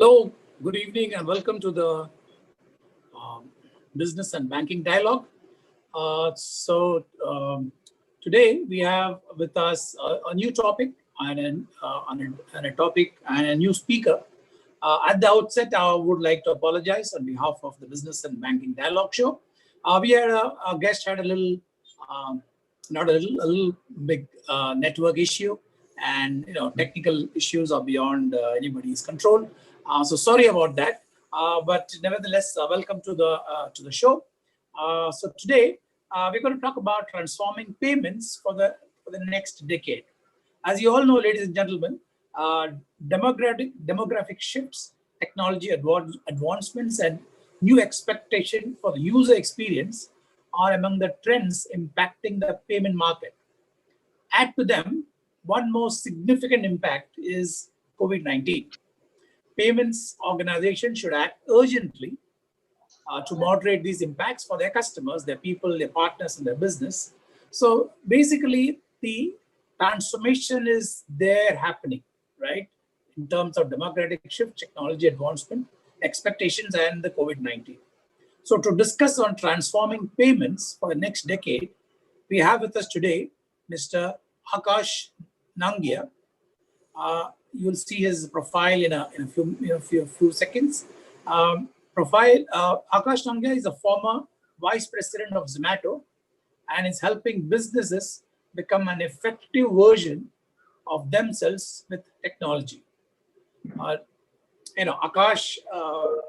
Hello, good evening, and welcome to the Business and Banking Dialogue. Today we have with us a new topic and a new speaker. At the outset, I would like to apologize on behalf of the Business and Banking Dialogue show. We had our guest had a little, not a little big network issue, and technical issues are beyond anybody's control. So sorry about that. But nevertheless, welcome to the show. So today we're going to talk about transforming payments for the next decade. As you all know, ladies and gentlemen, demographic shifts, technology advancements, and new expectation for the user experience are among the trends impacting the payment market. Add to them, one more significant impact is COVID-19. Payments organizations should act urgently to moderate these impacts for their customers, their people, their partners, and their business. So basically, the transformation is there happening, right? In terms of democratic shift, technology advancement, expectations, and the COVID-19. So to discuss on transforming payments for the next decade, we have with us today Mr. Akash Nangia. You'll see his profile in a few seconds. Akash Nangia is a former vice president of Zomato and is helping businesses become an effective version of themselves with technology. Akash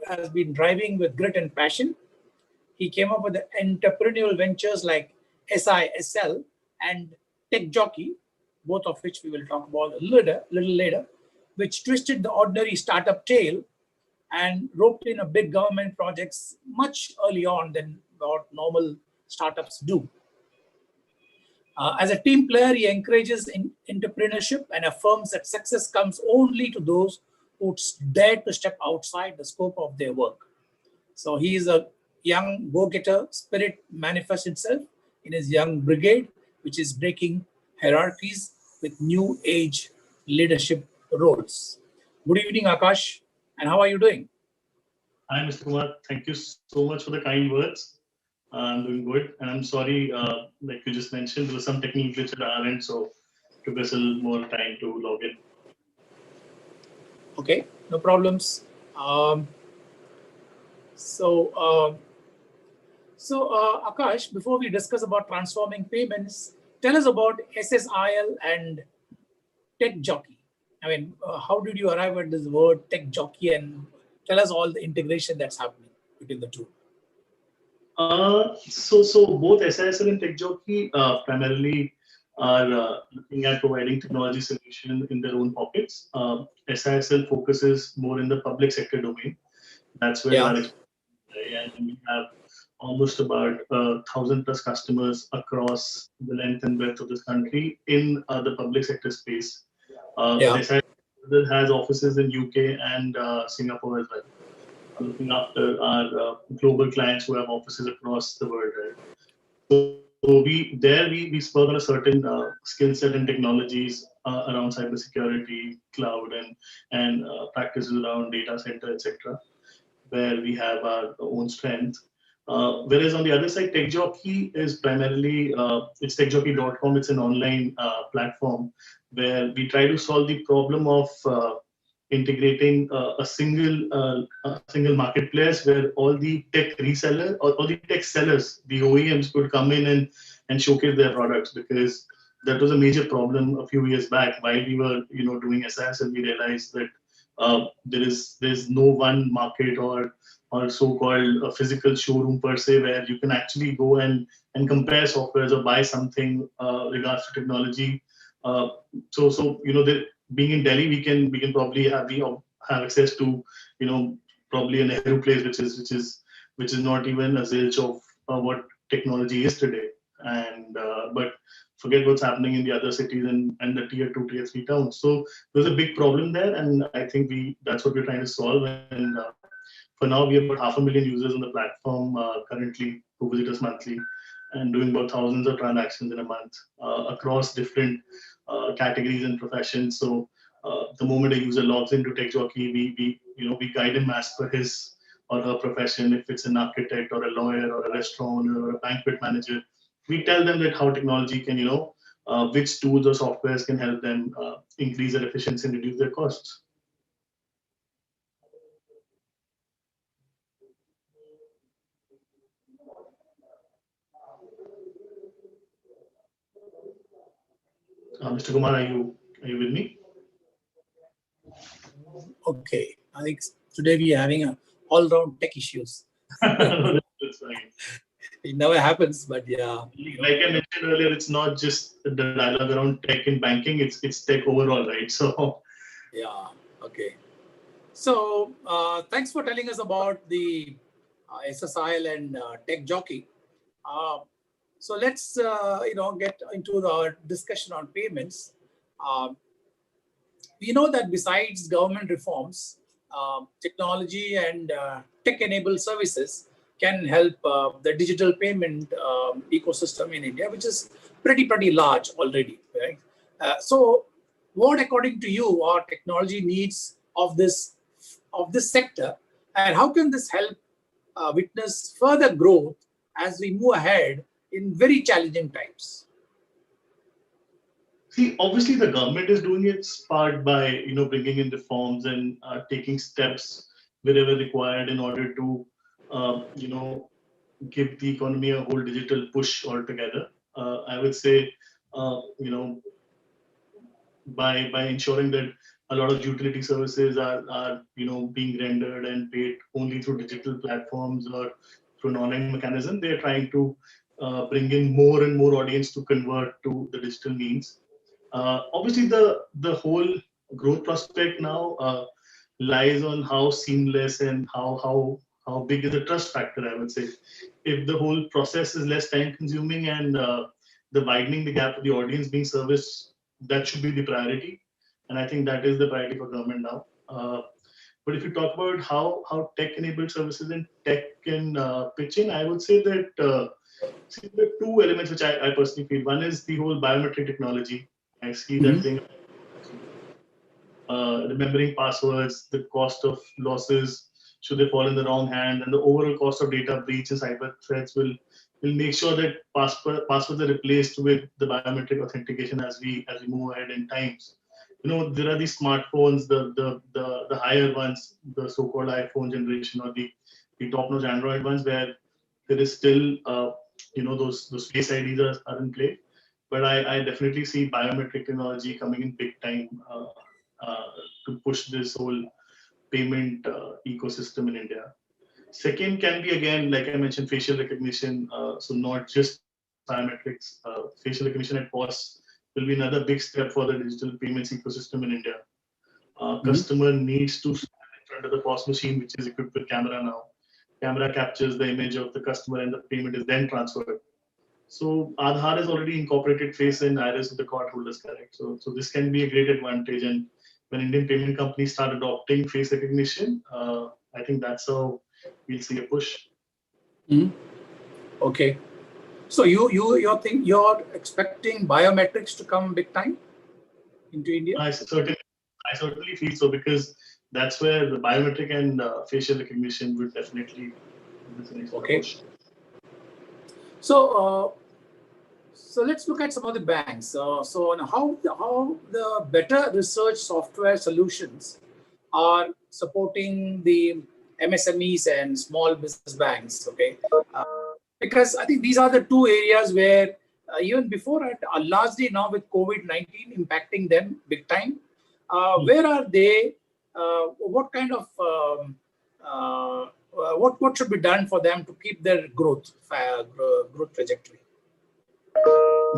has been driving with grit and passion. He came up with the entrepreneurial ventures like SISL and Techjockey, both of which we will talk about a little later, which twisted the ordinary startup tale and roped in a big government projects much early on than what normal startups do. As a team player, he encourages entrepreneurship and affirms that success comes only to those who dare to step outside the scope of their work. So he is a young go-getter spirit manifests itself in his young brigade, which is breaking hierarchies with new age leadership roles. Good evening, Akash, and how are you doing? Hi, Mr. Kumar. Thank you so much for the kind words. I'm doing good, and I'm sorry, like you just mentioned, there was some technical glitch at our end, so it took us a little more time to log in. Okay, no problems. Akash, before we discuss about transforming payments, tell us about SSIL and Techjockey. I mean, how did you arrive at this word Techjockey, and tell us all the integration that's happening between the two? So both SISL and Techjockey primarily are looking at providing technology solution in their own pockets. SISL focuses more in the public sector domain. That's where our and we have almost about 1,000+ customers across the length and breadth of this country in the public sector space. SISL has offices in UK and Singapore as well, looking after our global clients who have offices across the world. Right? So we work on a certain skill set and technologies around cybersecurity, cloud, and practices around data center, etc., where we have our own strength. Whereas on the other side, Techjockey is primarily, it's techjockey.com. It's an online platform where we try to solve the problem of integrating a single marketplace where all the tech resellers or all the tech sellers, the OEMs, could come in and showcase their products, because that was a major problem a few years back. While we were doing SIS, and we realized that there's no one market or so-called physical showroom per se where you can actually go and compare softwares or buy something regards to technology. Being in Delhi, we can probably have access to probably a Nehru Place, which is not even a zilch of what technology is today. And but forget what's happening in the other cities and the tier 2, tier 3 towns. So there's a big problem there, and I think that's what we're trying to solve. And for now, we have about 500,000 users on the platform currently who visit us monthly, and doing about thousands of transactions in a month across different categories and professions. So The moment a user logs into Techjockey, we guide him as per his or her profession. If it's an architect or a lawyer or a restaurant owner or a banquet manager, we tell them that how technology can, which tools or softwares can help them increase their efficiency and reduce their costs. Mr. Kumar, are you with me? Okay, I think today we are having a all-round tech issues. That's fine. It never happens, but yeah. Like I mentioned earlier, it's not just the dialogue around tech in banking; it's tech overall, right? So yeah, okay. So thanks for telling us about the SSIL and Techjockey. So let's get into our discussion on payments. Um, we know that besides government reforms, technology and tech-enabled services can help the digital payment ecosystem in India, which is pretty large already, right? So, what, according to you, are technology needs of this sector, and how can this help witness further growth as we move ahead in very challenging times? see, obviously, the government is doing its part by bringing in reforms and taking steps wherever required in order to give the economy a whole digital push altogether. I would say, by ensuring that a lot of utility services are being rendered and paid only through digital platforms or through an online mechanism, they're trying to bring in more and more audience to convert to the digital means. Obviously, the whole growth prospect now lies on how seamless and how big is the trust factor. I would say, if the whole process is less time consuming and the widening the gap of the audience being serviced, that should be the priority, and I think that is the priority for government now. But if you talk about how tech-enabled services and tech can pitch in, I would say that see, there are two elements which I personally feel. One is the whole biometric technology. I see that thing. Remembering passwords, the cost of losses should they fall in the wrong hand, and the overall cost of data breach and cyber threats will make sure that passwords are replaced with the biometric authentication as we move ahead in times. There are these smartphones, the higher ones, the so-called iPhone generation, or the top-notch Android ones, where there is still those face IDs are in play. But I definitely see biometric technology coming in big time to push this whole payment ecosystem in India. Second can be, again, like I mentioned, facial recognition. So not just biometrics, facial recognition at POS will be another big step for the digital payments ecosystem in India. Customer needs to stand in front of the POS machine, which is equipped with camera now. Camera captures the image of the customer and the payment is then transferred. So Aadhaar has already incorporated face and iris of the cardholders, correct? So this can be a great advantage. And when Indian payment companies start adopting face recognition, I think that's how we'll see a push. Okay. So you're expecting biometrics to come big time into India? I certainly feel so, because that's where the biometric and facial recognition would definitely push. So so let's look at some of the banks. So how the better research software solutions are supporting the MSMEs and small business banks. Okay, because I think these are the two areas where even before, largely now with COVID-19 impacting them big time. Where are they? What kind of what should be done for them to keep their growth trajectory?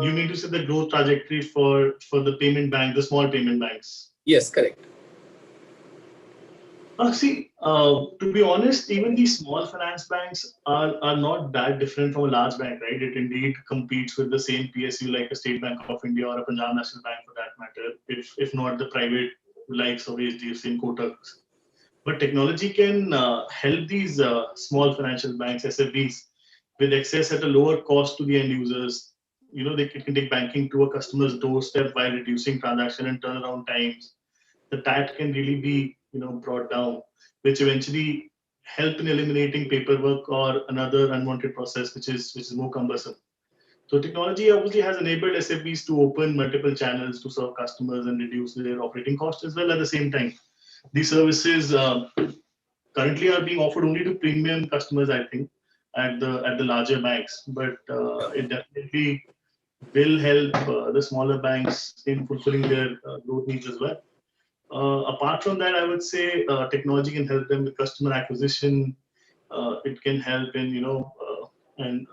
You mean to say the growth trajectory for the payment bank, the small payment banks? Yes, correct. See, to be honest, even these small finance banks are not that different from a large bank, right? It indeed competes with the same PSU like a State Bank of India or a Punjab National Bank for that matter, if not the private likes of HDFC and Kotak. But technology can help these small financial banks, SFBs, with access at a lower cost to the end users. They can take banking to a customer's doorstep while reducing transaction and turnaround times. the TAT can really be brought down, which eventually help in eliminating paperwork or another unwanted process which is more cumbersome. So technology obviously has enabled SFBs to open multiple channels to serve customers and reduce their operating costs as well. At the same time, these services currently are being offered only to premium customers, I think, at the larger banks. But it definitely will help the smaller banks in fulfilling their growth needs as well. Apart from that, I would say technology can help them with customer acquisition. It can help in and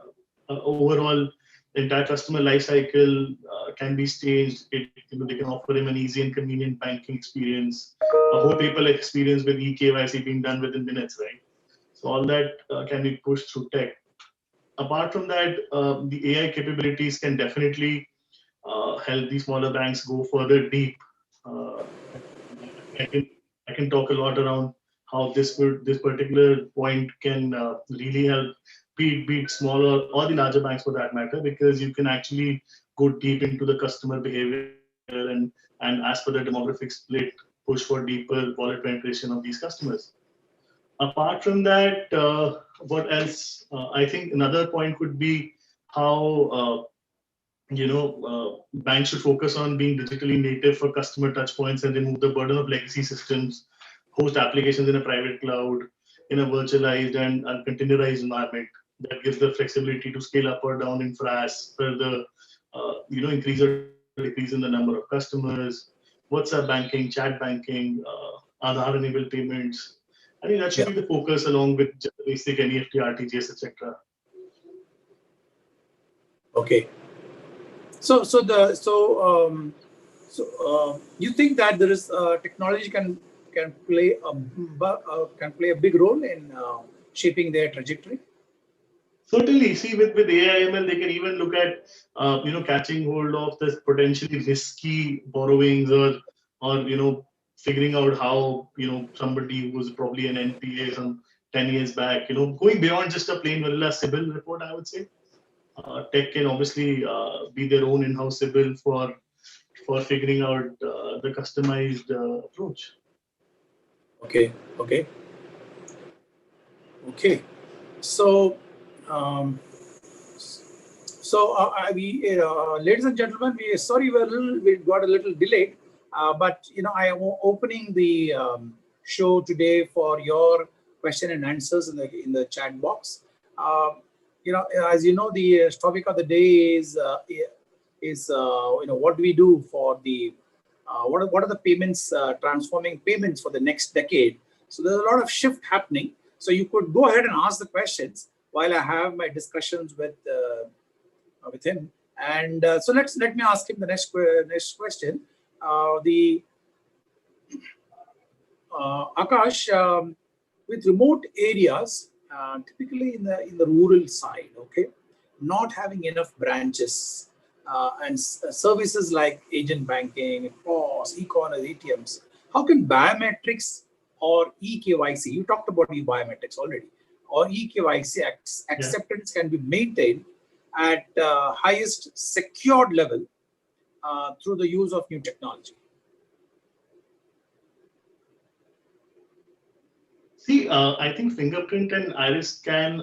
overall the entire customer life cycle can be staged. They can offer them an easy and convenient banking experience, a whole paper experience with eKYC being done within minutes, right? So all that can be pushed through tech. Apart from that, the AI capabilities can definitely help these smaller banks go further deep. Uh, I can I can talk a lot around how this particular point can really help beat smaller or the larger banks for that matter, because you can actually go deep into the customer behavior and as per the demographic split, push for deeper wallet penetration of these customers. Apart from that, what else? I think another point could be how banks should focus on being digitally native for customer touch points and remove the burden of legacy systems, host applications in a private cloud, in a virtualized and containerized environment that gives the flexibility to scale up or down infra as per the increase or decrease in the number of customers, WhatsApp banking, chat banking, Aadhaar-enabled payments. I think that should be Yeah. the focus along with basic NEFT, RTGS, etc. Okay. You think that there is technology can play a big role in shaping their trajectory? Certainly, see with AI/ML, they can even look at catching hold of this potentially risky borrowings or figuring out how somebody who was probably an NPA some 10 years back, going beyond just a plain vanilla CIBIL report. I would say tech can obviously be their own in-house CIBIL for figuring out the customized approach. Okay. Okay. Okay. So. Um, ladies and gentlemen, we got a little delayed, but I am opening the show today for your question and answers in the chat box. As you know, the topic of the day is what do we do for the what are the payments, transforming payments for the next decade. So there's a lot of shift happening. So you could go ahead and ask the questions while I have my discussions with him. And so let me ask him the next question. Akash, with remote areas, typically in the rural side, okay, not having enough branches and services like agent banking, POS, e-commerce, ATMs, how can biometrics or eKYC, you talked about biometrics already, or eKYC acceptance can be maintained at highest secured level through the use of new technology? See, I think fingerprint and iris scan,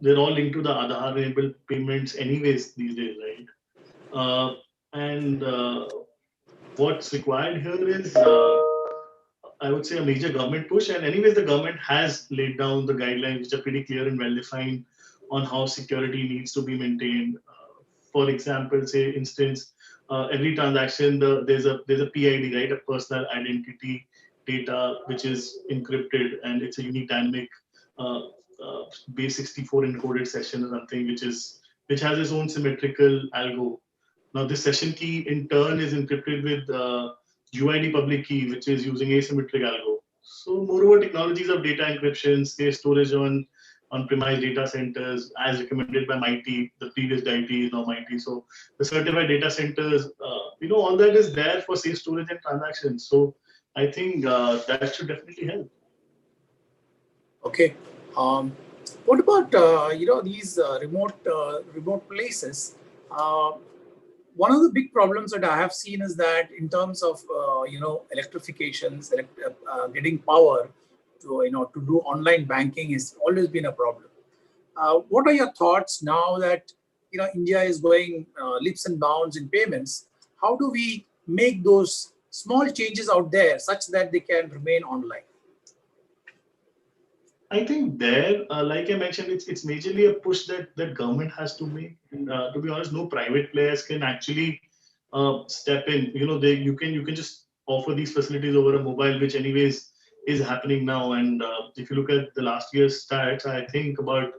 they're all linked to the Aadhaar-enabled payments anyways these days, right? And what's required here is, I would say, a major government push. And anyways, the government has laid down the guidelines, which are pretty clear and well-defined on how security needs to be maintained. For example, say, instance, every transaction, there's a PID, right? A personal identity data, which is encrypted, and it's a unique dynamic base 64 encoded session or something, which has its own symmetrical algo. Now, this session key in turn is encrypted with UID public key, which is using asymmetric algo. So, moreover, technologies of data encryption, safe storage on premise data centers, as recommended by MIT, the previous DIT is now MIT. So, the certified data centers, all that is there for safe storage and transactions. So, I think that should definitely help. Okay. What about these remote places? one of the big problems that I have seen is that in terms of electrifications, getting power to to do online banking has always been a problem. What are your thoughts now that India is going leaps and bounds in payments? How do we make those small changes out there such that they can remain online? I think there, like I mentioned, it's majorly a push that government has to make. And, to be honest, no private players can actually step in. You can just offer these facilities over a mobile, which anyways is happening now. And if you look at the last year's stats, I think about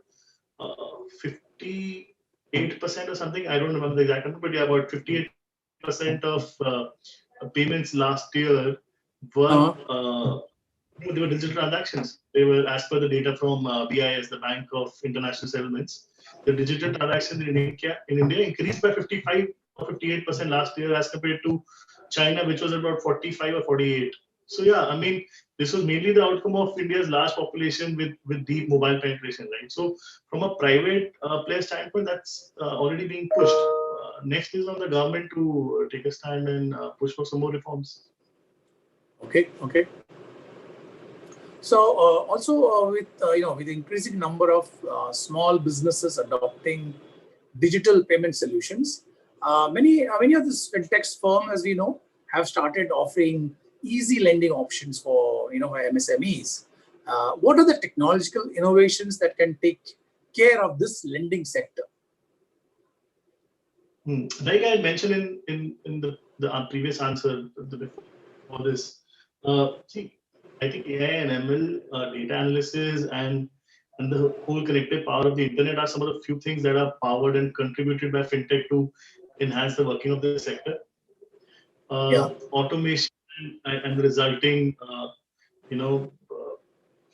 58% or something. I don't remember the exact number, but yeah, about 58% of payments last year were. They were digital transactions. They were, as per the data from BIS, the Bank of International Settlements, the digital transactions in India increased by 55 or 58% last year as compared to China, which was about 45 or 48. So yeah, I mean, this was mainly the outcome of India's large population with deep mobile penetration, right? So from a private player standpoint, that's already being pushed. Next is on the government to take a stand and push for some more reforms. Okay. So also with with the increasing number of small businesses adopting digital payment solutions, many of these fintech firms, as we know, have started offering easy lending options for MSMEs. What are the technological innovations that can take care of this lending sector? Like I mentioned in the previous answer before this, see, I think AI and ML, data analysis, and the whole connected power of the internet are some of the few things that are powered and contributed by fintech to enhance the working of the sector. Automation and the resulting,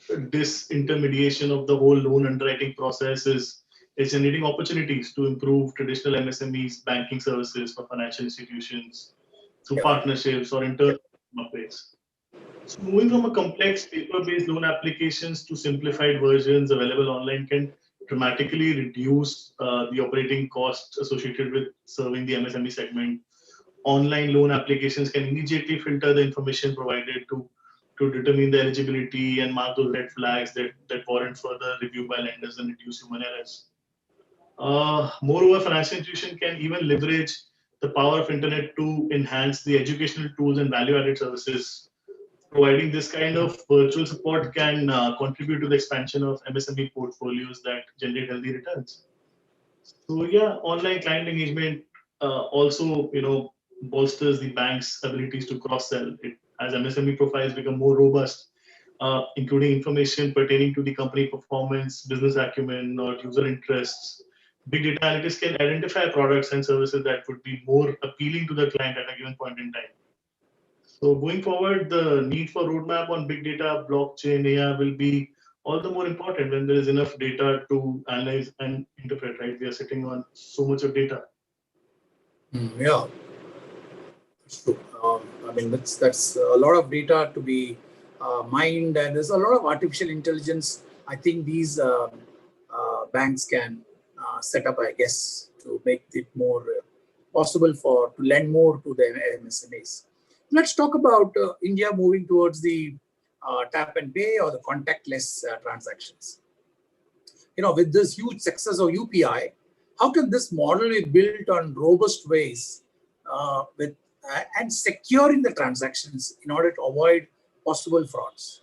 disintermediation of the whole loan underwriting process is generating opportunities to improve traditional MSMEs banking services for financial institutions through partnerships or internal upgrades. So moving from a complex paper-based loan applications to simplified versions available online can dramatically reduce the operating costs associated with serving the MSME segment. Online loan applications can immediately filter the information provided to determine the eligibility and mark those red flags that warrant further review by lenders and reduce human errors. Moreover, financial institution can even leverage the power of internet to enhance the educational tools and value-added services. Providing this kind of virtual support can contribute to the expansion of MSME portfolios that generate healthy returns. So yeah, online client engagement also bolsters the bank's abilities to cross-sell. As MSME profiles become more robust, including information pertaining to the company performance, business acumen, or user interests. Big data analytics can identify products and services that would be more appealing to the client at a given point in time. So going forward, the need for roadmap on big data, blockchain, AI will be all the more important when there is enough data to analyze and interpret, right? We are sitting on so much of data. Yeah, that's true. I mean, that's a lot of data to be mined, and there's a lot of artificial intelligence. I think these banks can set up, I guess, to make it more possible to lend more to the MSMEs. Let's talk about India moving towards the tap and pay or the contactless transactions. With this huge success of UPI, how can this model be built on robust ways and securing the transactions in order to avoid possible frauds?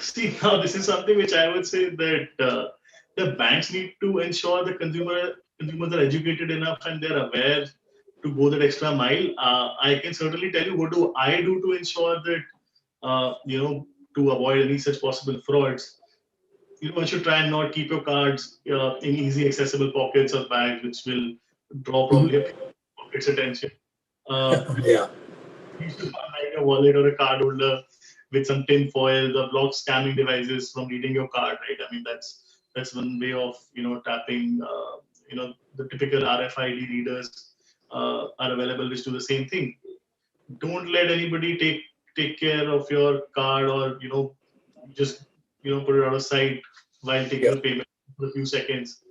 See, now this is something which I would say that the banks need to ensure the consumers are educated enough and they're aware to go that extra mile. I can certainly tell you what do I do to ensure that to avoid any such possible frauds. One should try and not keep your cards in easy accessible pockets or bags, which will draw probably a pocket's attention. Yeah. You should find a wallet or a card holder with some tin foil or block scanning devices from reading your card, right? I mean, that's one way of tapping. The typical RFID readers are available, which do the same thing. Don't let anybody take care of your card or just put it out of sight while taking a payment for a few seconds.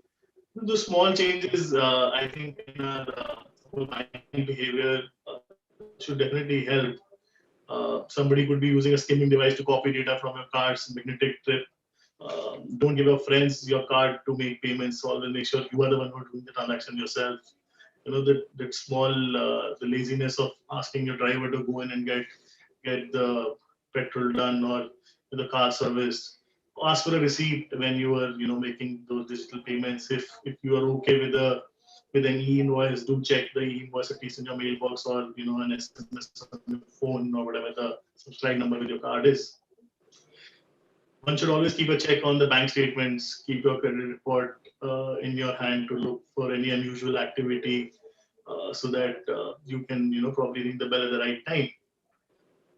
The small changes, I think, in our whole buying behavior should definitely help. Somebody could be using a skimming device to copy data from your card's magnetic strip. Don't give your friends your card to make payments. Always make sure you are the one who are doing the transaction yourself. You know that small the laziness of asking your driver to go in and get the petrol done or the car serviced. Ask for a receipt when you are making those digital payments. If you are okay with an e-invoice, do check the e-invoice at least in your mailbox or an SMS on your phone or whatever the subscribe number with your card is. One should always keep a check on the bank statements, keep your credit report in your hand to look for any unusual activity so that you can, probably ring the bell at the right time.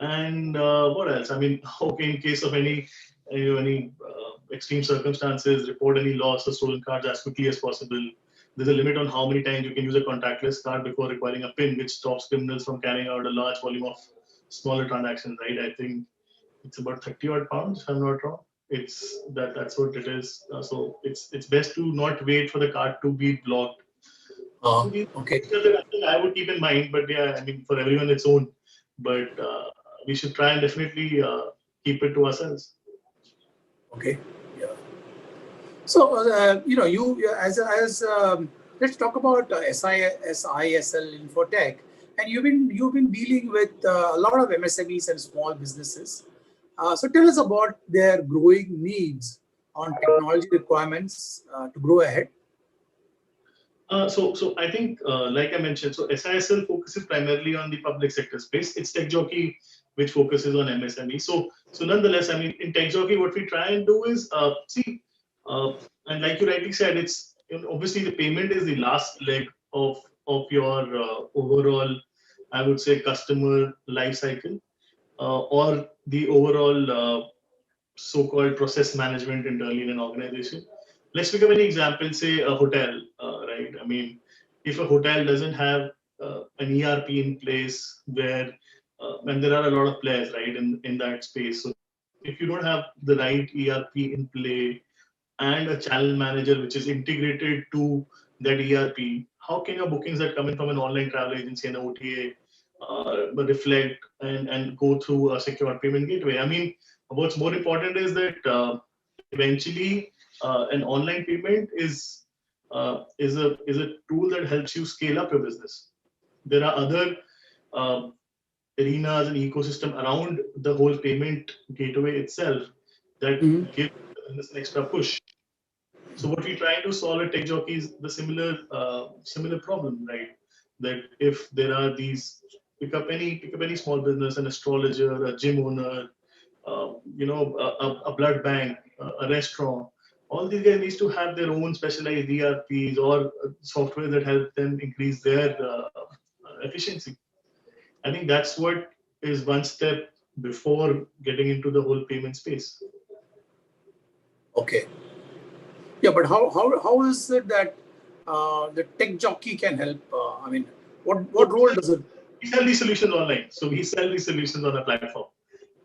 And what else? I mean, okay, in case of any extreme circumstances, report any loss or stolen cards as quickly as possible. There's a limit on how many times you can use a contactless card before requiring a PIN, which stops criminals from carrying out a large volume of smaller transactions. Right? I think it's about 30 odd pounds, if I'm not wrong. That's what it is. So it's best to not wait for the card to be blocked. So Okay. I would keep in mind, but yeah, I mean for everyone its own. But we should try and definitely keep it to ourselves. Okay. Yeah. So let's talk about SISL Infotech, and you've been dealing with a lot of MSMEs and small businesses. So tell us about their growing needs on technology requirements to grow ahead. So I think, like I mentioned, so SISL focuses primarily on the public sector space. It's Techjockey, which focuses on MSME. So nonetheless, I mean, in Techjockey, what we try and do is and like you rightly said, it's obviously the payment is the last leg of your overall, I would say, customer life cycle or the overall so-called process management internally in an organization. Let's pick up any example, say a hotel, right? I mean, if a hotel doesn't have an ERP in place and there are a lot of players, right, in that space. So if you don't have the right ERP in play and a channel manager which is integrated to that ERP, how can your bookings that come in from an online travel agency and OTA reflect and go through a secure payment gateway? I mean, what's more important is that eventually an online payment is a tool that helps you scale up your business. There are other uh, arenas and ecosystem around the whole payment gateway itself that give business an extra push. So what we try to solve at Techjockey is the similar problem, right? That if there are these pick up any small business, an astrologer, a gym owner, a blood bank, a restaurant. All these guys needs to have their own specialized ERPs or software that help them increase their efficiency. I think that's what is one step before getting into the whole payment space. Okay. Yeah, but how is it that the Techjockey can help? I mean, what role does it? We sell these solutions online, so we sell these solutions on a platform,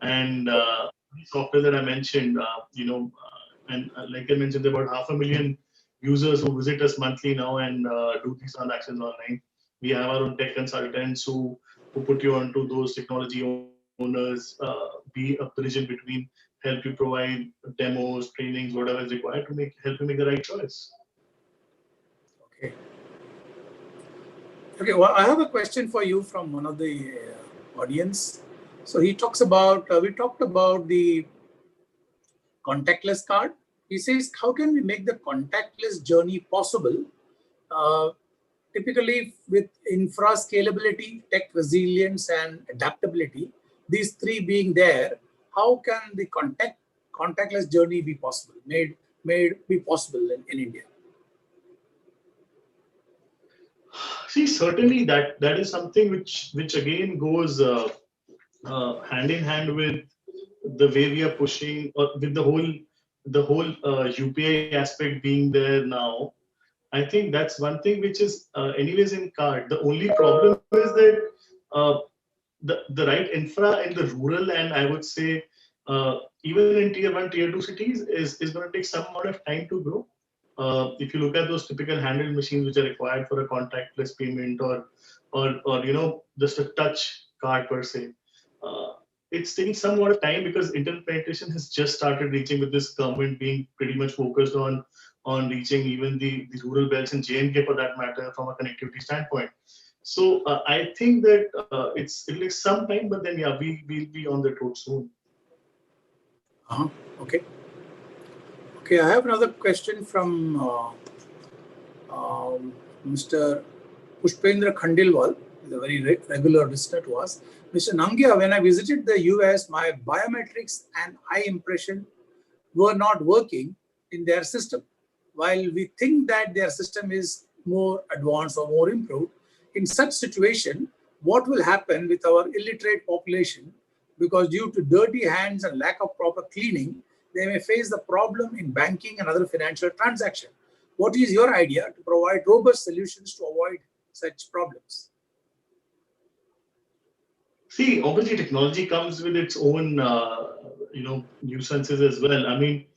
and the software that I mentioned, and like I mentioned, there are about 500,000 users who visit us monthly now and do these transactions online. We have our own tech consultants who put you onto those technology owners, be a bridge in between, help you provide demos, trainings, whatever is required to help you make the right choice. Okay. Okay. Well, I have a question for you from one of the audience. So he talks about we talked about the contactless card. He says, how can we make the contactless journey possible? Uh, Typically, with infra scalability, tech resilience, and adaptability, these three being there, how can the contactless journey be possible? Made be possible in India? See, certainly that is something which again goes hand in hand with the way we are pushing, or with the whole UPI aspect being there now. I think that's one thing which is anyways in card. The only problem is that the right infra in the rural, and I would say even in tier 1, tier 2 cities is going to take some amount of time to grow. if you look at those typical handheld machines which are required for a contactless payment or just a touch card per se, it's taking somewhat of time because internet penetration has just started reaching, with this government being pretty much focused on reaching even the rural belts in J&K for that matter from a connectivity standpoint. So I think that it'll take some time, but then yeah, we'll be on the road soon. Okay. Okay, I have another question from Mr. Pushpendra Khandilwal, is a very regular listener to us. Mr. Nangia, when I visited the US, my biometrics and eye impression were not working in their system. While we think that their system is more advanced or more improved, in such situation, what will happen with our illiterate population? Because due to dirty hands and lack of proper cleaning, they may face the problem in banking and other financial transactions. What is your idea to provide robust solutions to avoid such problems? See, obviously, technology comes with its own, nuisances as well. I mean,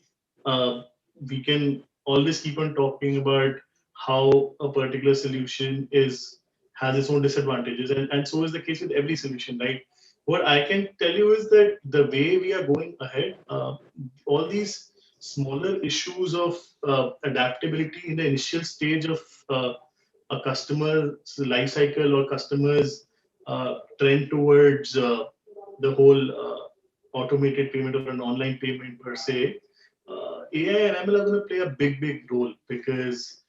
we can always keep on talking about how a particular solution has its own disadvantages, and so is the case with every solution, right? What I can tell you is that the way we are going ahead, all these smaller issues of adaptability in the initial stage of a customer's life cycle or customer's trend towards the whole automated payment or an online payment per se, AI and ML are going to play a big role because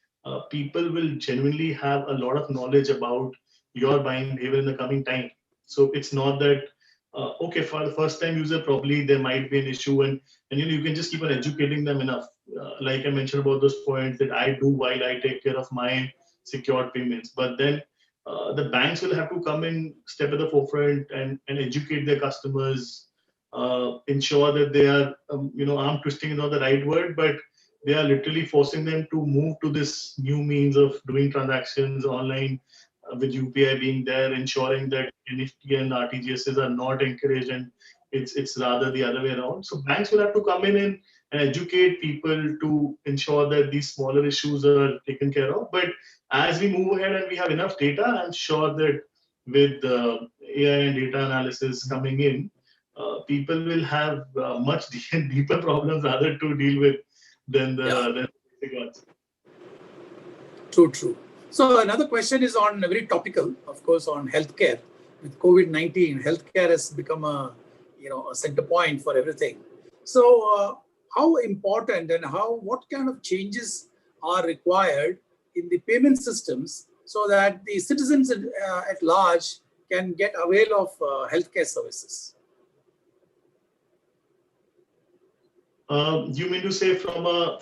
people will genuinely have a lot of knowledge about your buying behavior in the coming time. So it's not that okay, for the first time user probably there might be an issue, and you can just keep on educating them enough. Like I mentioned about those points that I do while I take care of my secured payments, but then the banks will have to come in, step at the forefront, and educate their customers, ensure that they are, arm twisting is not the right word, but they are literally forcing them to move to this new means of doing transactions online, with UPI being there, ensuring that NEFT and RTGSs are not encouraged, and it's rather the other way around. So banks will have to come in and educate people to ensure that these smaller issues are taken care of. But as we move ahead and we have enough data, I'm sure that with AI and data analysis coming in, people will have much deeper problems rather to deal with than the basic ones. True. So another question is on very topical, of course, on healthcare. With COVID-19, healthcare has become a center point for everything. So how important and what kind of changes are required in the payment systems so that the citizens at large can get avail of healthcare services? You mean to say from a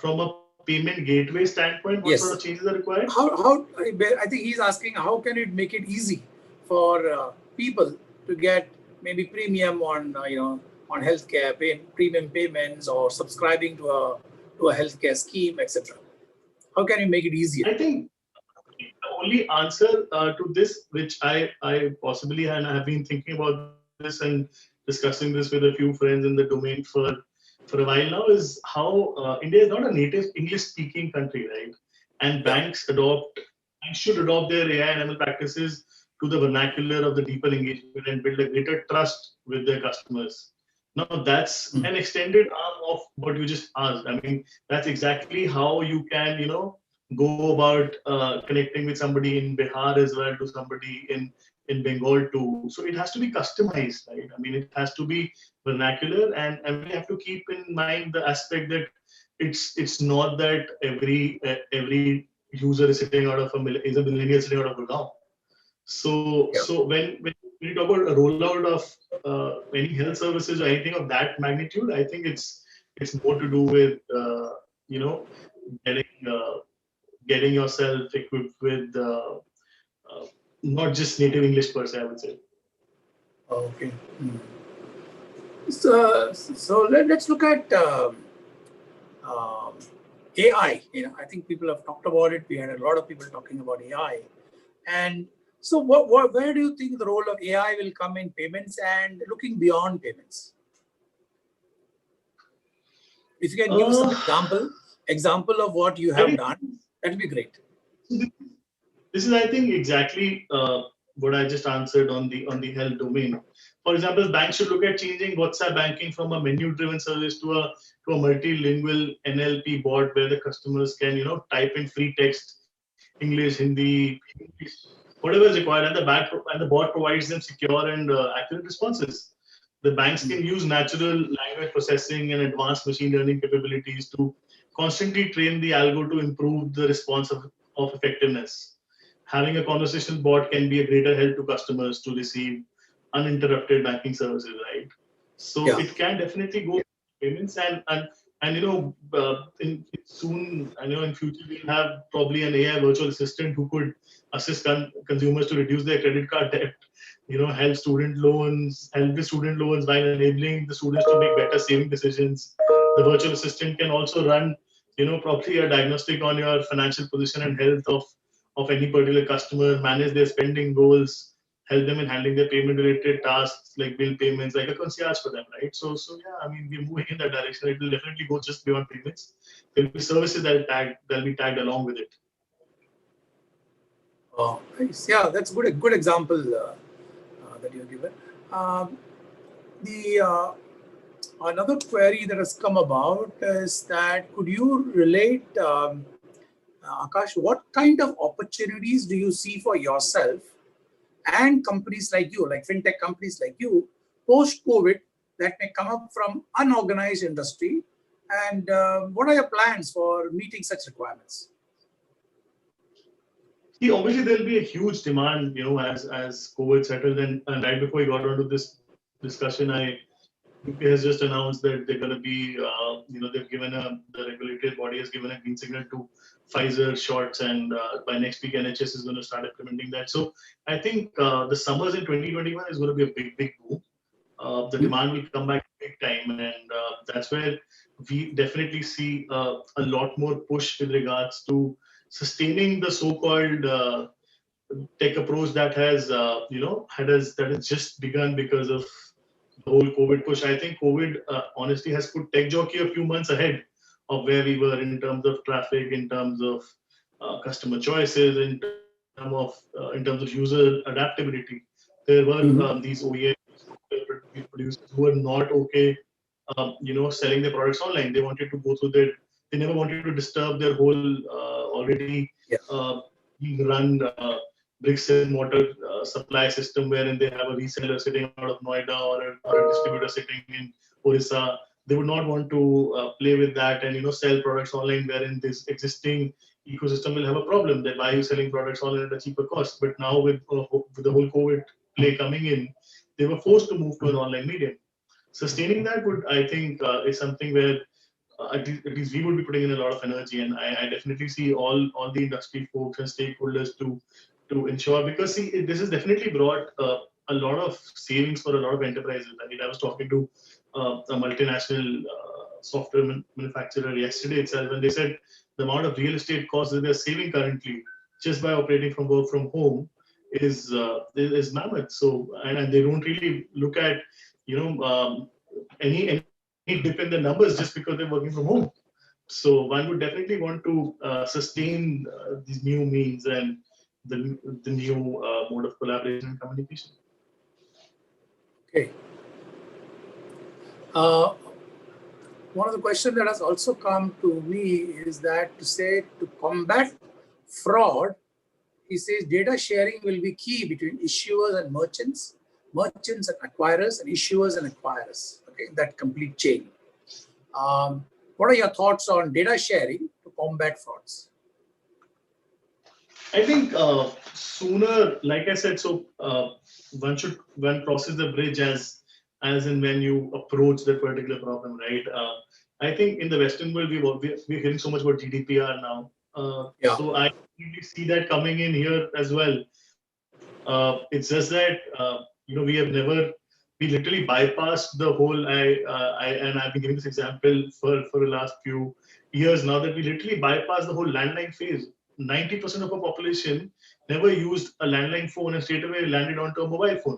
payment gateway standpoint, what sort of changes are required? I think he's asking how can it make it easy for people to get maybe premium on on healthcare, premium payments, or subscribing to a healthcare scheme, etc. How can you make it easier? I think the only answer to this, which I possibly, and I have been thinking about this and discussing this with a few friends in the domain for a while now, is how India is not a native English-speaking country, right? And banks should adopt their AI and ML practices to the vernacular of the deeper engagement and build a greater trust with their customers. Now, that's an extended arm of what you just asked. I mean, that's exactly how you can, go about connecting with somebody in Bihar as well to somebody in Bengal too. So it has to be customized, right? I mean, it has to be vernacular, and we have to keep in mind the aspect that it's not that every user is sitting out of is a millennial sitting out of Gurgaon. So when you talk about a rollout of any health services or anything of that magnitude, I think it's more to do with getting yourself equipped with not just native English per se, I would say. Okay. So let's look at AI. I think people have talked about it. We had a lot of people talking about AI, and so where do you think the role of AI will come in payments and looking beyond payments? If you can give us some example example of what you I have think done, that would be great. this is, I think, exactly what I just answered on the health domain. For example, banks should look at changing WhatsApp banking from a menu-driven service to a multilingual NLP bot where the customers can type in free text, English, Hindi, English, whatever is required, and the bot provides them secure and accurate responses. The banks can use natural language processing and advanced machine learning capabilities to constantly train the algo to improve the response of effectiveness. Having a conversational bot can be a greater help to customers to receive uninterrupted banking services, right? So Yeah. it can definitely go payments and soon, in future we'll have probably an AI virtual assistant who could assist consumers to reduce their credit card debt, help with student loans by enabling the students to make better saving decisions. The virtual assistant can also run, probably a diagnostic on your financial position and health of any particular customer, manage their spending goals, help them in handling their payment related tasks like bill payments, like a concierge for them, right? So yeah, I mean, we're moving in that direction. It will definitely go just beyond payments. There will be services that'll be tagged along with it. Oh, nice. Yeah, that's a good example that you've given. The another query that has come about is that could you relate, Akash, what kind of opportunities do you see for yourself and companies like you, like fintech companies like you, post-COVID that may come up from unorganized industry, and what are your plans for meeting such requirements? See, obviously there'll be a huge demand, as COVID settles, and right before we got onto this discussion, UK has just announced that they're going to be, they've given the regulatory body has given a green signal to Pfizer shots, and by next week NHS is going to start implementing that. So I think the summers in 2021 is going to be a big boom. The demand will come back big time, and that's where we definitely see a lot more push with regards to sustaining the so-called tech approach that has just begun because of the whole COVID push. I think COVID honestly has put Techjockey a few months ahead of where we were in terms of traffic, in terms of customer choices, in terms of user adaptability. There were these OEM producers who were not okay, selling their products online. They wanted to go through their. They never wanted to disturb their whole already being run bricks and mortar supply system, wherein they have a reseller sitting out of Noida or a distributor sitting in Orissa. They would not want to play with that and sell products online, wherein this existing ecosystem will have a problem. That why are you selling products online at a cheaper cost? But now with the whole COVID play coming in, they were forced to move to an online medium. Sustaining that would, I think, is something where at least we would be putting in a lot of energy, and I definitely see all the industry folks and stakeholders to ensure, because see, this has definitely brought a lot of savings for a lot of enterprises. I mean, I was talking to a multinational software manufacturer yesterday itself, and they said the amount of real estate costs that they're saving currently just by operating from work from home is mammoth. So, and they don't really look at any dip in the numbers just because they're working from home. So one would definitely want to sustain these new means and the new mode of collaboration and communication. Okay. One of the questions that has also come to me is that to combat fraud, he says data sharing will be key between issuers and merchants and acquirers, and issuers and acquirers. Okay, that complete chain. What are your thoughts on data sharing to combat frauds? I think sooner, like I said, so one crosses the bridge as and when you approach that particular problem, right? I think in the Western world we're hearing so much about GDPR now, so I really see that coming in here as well. It's just that we literally bypassed the whole. And I've been giving this example for the last few years now, that we literally bypassed the whole landline phase. 90% of our population never used a landline phone and straight away landed onto a mobile phone.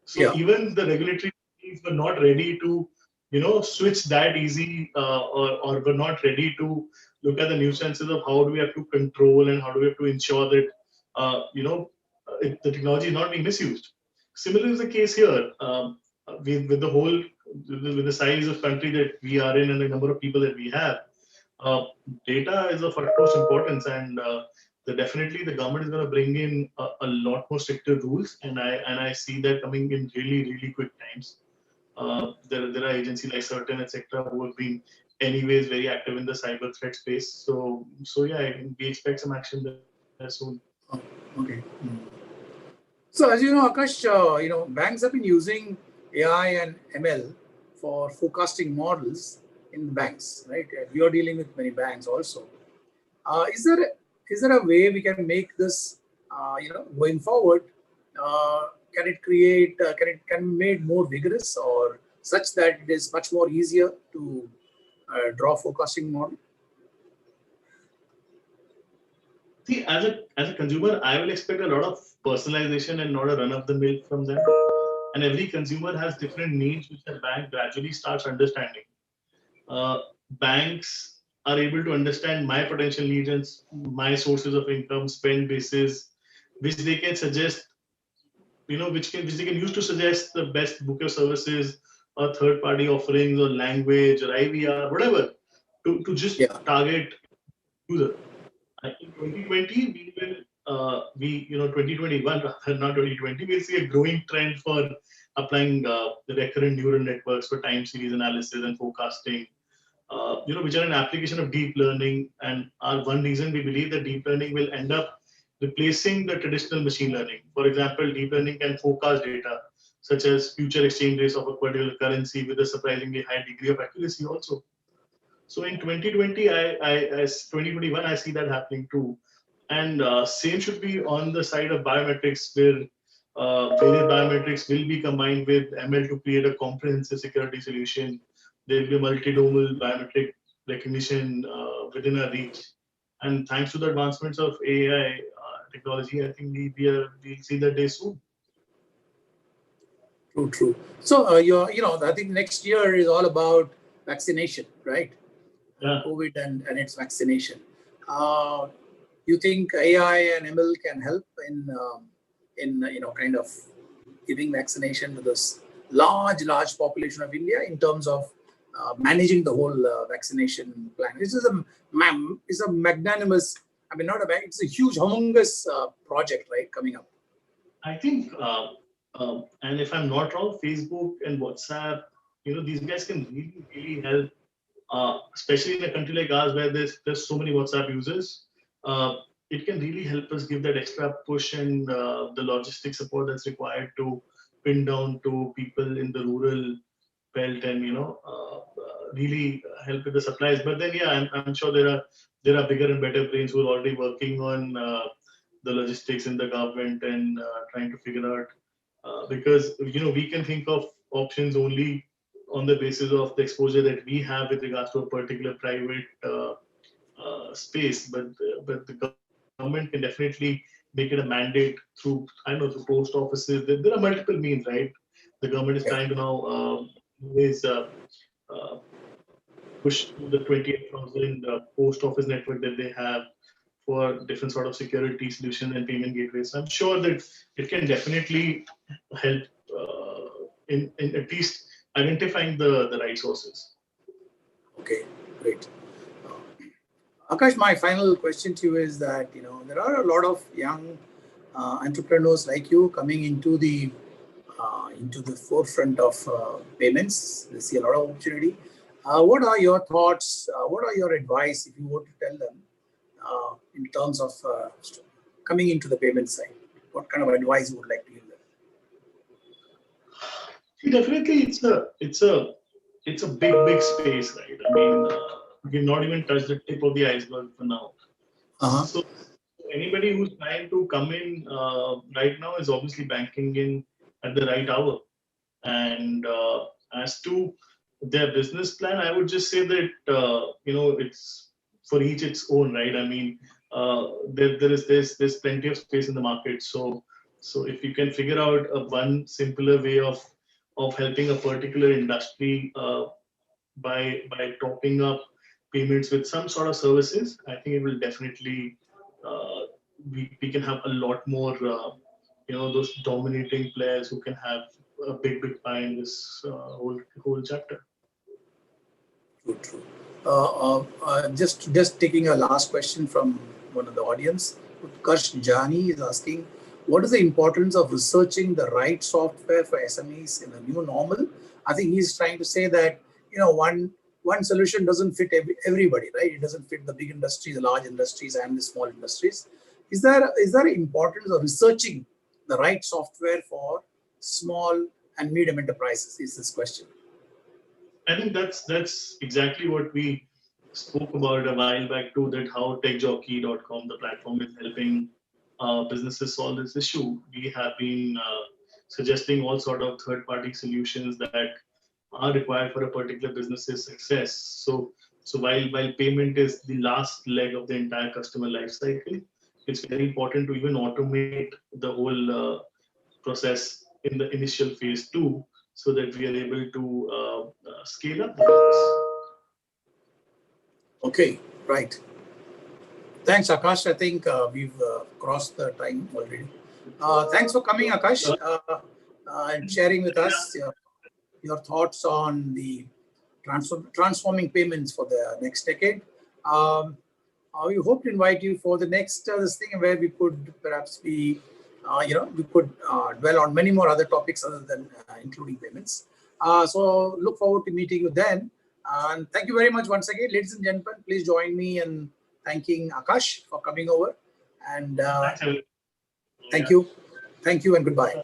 So even the regulatory teams were not ready to switch that easy, or were not ready to look at the nuances of how do we have to control and how do we have to ensure that the technology is not being misused. Similar is the case here. With the whole, with the size of country that we are in and the number of people that we have, uh, data is of utmost importance, and definitely the government is going to bring in a lot more stricter rules, and I see that coming in really really quick times. There are agencies like Certain, etc., who have been anyways very active in the cyber threat space. So yeah, we expect some action there soon. Oh, okay. So as you know, Akash, banks have been using AI and ML for forecasting models in the banks, right? We are dealing with many banks also. Is there a way we can make this, going forward? Can it create? Can be made more vigorous or such that it is much more easier to draw forecasting model? See, as a consumer, I will expect a lot of personalization and not a run of the mill from them. And every consumer has different needs, which the bank gradually starts understanding. Banks are able to understand my potential needs and my sources of income, spend basis, which they can suggest, which they can use to suggest the best bouquet of services or third party offerings or language or IVR, whatever, to just Yeah. target user. I think 2020 we will 2021 rather not 2020, we'll see a growing trend for applying the recurrent neural networks for time series analysis and forecasting, which are an application of deep learning, and are one reason we believe that deep learning will end up replacing the traditional machine learning. For example, deep learning can forecast data such as future exchange rates of a particular currency with a surprisingly high degree of accuracy also. So in 2020, as 2021, I see that happening too. And same should be on the side of biometrics, where various biometrics will be combined with ML to create a comprehensive security solution. There will be a multi-domain biometric recognition within a reach. And thanks to the advancements of AI technology, I think we'll see that day soon. True, true. So I think next year is all about vaccination, right? Yeah. COVID and its vaccination. You think AI and ML can help in kind of giving vaccination to this large population of India in terms of managing the whole vaccination plan? This is a magnanimous. I mean, not a it's a huge, humongous project, right, coming up. I think, and if I'm not wrong, Facebook and WhatsApp, these guys can really, really help, especially in a country like ours where there's so many WhatsApp users. It can really help us give that extra push and the logistic support that's required to pin down to people in the rural belt and really help with the supplies. But then, yeah, I'm sure there are bigger and better brains who are already working on the logistics in the government and trying to figure out, because we can think of options only on the basis of the exposure that we have with regards to a particular private space, but the government can definitely make it a mandate through, I don't know, through post offices. There are multiple means, right? The government is trying to now push to the 28,000 post office network that they have for different sort of security solutions and payment gateways. So I'm sure that it can definitely help in at least identifying the right sources. Okay, great. Akash, my final question to you is that there are a lot of young entrepreneurs like you coming into the forefront of payments. They see a lot of opportunity. What are your thoughts? What are your advice if you were to tell them in terms of coming into the payment side? What kind of advice you would like to give them? See, definitely, it's a big space, right? I mean, we've not even touched the tip of the iceberg for now. So anybody who's trying to come in right now is obviously banking in at the right hour. And as to their business plan, I would just say that it's for each its own, right? I mean, there's plenty of space in the market. So if you can figure out one simpler way of helping a particular industry by topping up payments with some sort of services, I think it will definitely we can have a lot more those dominating players who can have a big pie in this whole chapter. True. Just taking a last question from one of the audience. Utkarsh Jani is asking, what is the importance of researching the right software for SMEs in the new normal? I think he's trying to say that one solution doesn't fit everybody, right? It doesn't fit the big industries, the large industries, and the small industries. Is there importance of researching the right software for small and medium enterprises? Is this question? I think that's exactly what we spoke about a while back too, that how Techjockey.com, the platform, is helping businesses solve this issue. We have been suggesting all sort of third-party solutions that are required for a particular business's success. So while payment is the last leg of the entire customer life cycle, it's very important to even automate the whole process in the initial phase too, so that we are able to scale up the business. Okay, right. Thanks, Akash. I think we've crossed the time already. Thanks for coming, Akash, and sharing with us your thoughts on the transforming payments for the next decade. We hope to invite you for the next this thing where we could perhaps be, we could dwell on many more other topics other than including payments. So look forward to meeting you then. And thank you very much once again, ladies and gentlemen. Please join me in thanking Akash for coming over. And thank you and goodbye.